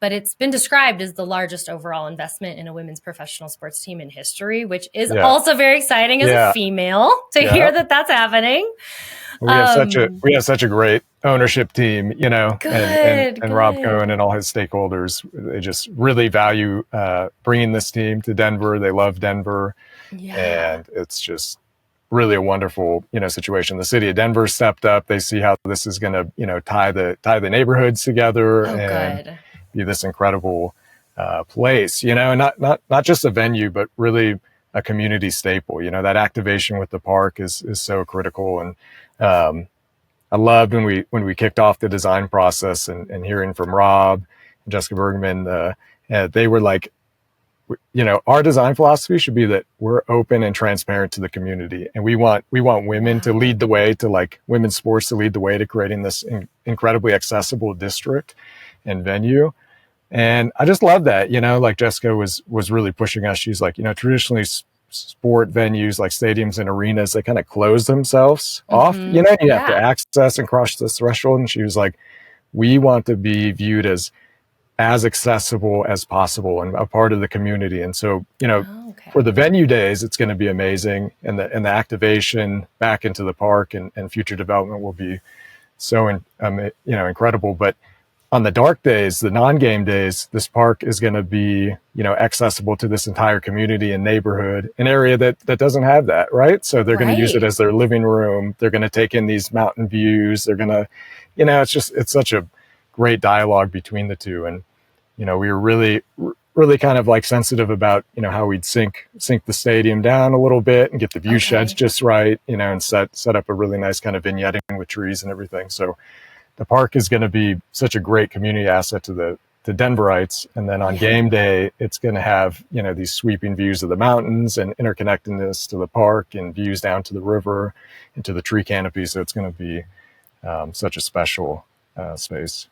but it's been described as the largest overall investment in a women's professional sports team in history, which is also very exciting as a female to hear that that's happening. We have such a great ownership team, you know, and Rob Cohen and all his stakeholders. They just really value bringing this team to Denver. They love Denver, and it's just really a wonderful, you know, situation. The city of Denver stepped up. They see how this is going to, you know, tie the neighborhoods together and be this incredible place, you know, and not just a venue, but really a community staple. You know, that activation with the park is so critical. And I loved when we kicked off the design process and hearing from Rob and Jessica Bergman. They were like, you know, our design philosophy should be that we're open and transparent to the community, and we want women to lead the way, to like women's sports to lead the way to creating this incredibly accessible district and venue. And I just love that, you know, like Jessica was really pushing us. She's like, you know, traditionally sport venues like stadiums and arenas, they kind of close themselves off, you know, you have to access and cross this threshold. And she was like, we want to be viewed as accessible as possible and a part of the community. And so, you know, for the venue days, it's going to be amazing. And the activation back into the park and future development will be so, you know, incredible. But on the dark days, the non-game days, this park is going to be, you know, accessible to this entire community and neighborhood, an area that doesn't have that, right? So they're going to use it as their living room. They're going to take in these mountain views. They're going to, you know, it's such a great dialogue between the two. And, you know, we were really kind of like sensitive about, you know, how we'd sink the stadium down a little bit and get the view sheds just right, you know, and set up a really nice kind of vignetting with trees and everything. So the park is going to be such a great community asset to the Denverites. And then on game day, it's going to have, you know, these sweeping views of the mountains and interconnectedness to the park and views down to the river and to the tree canopy. So it's going to be such a special space.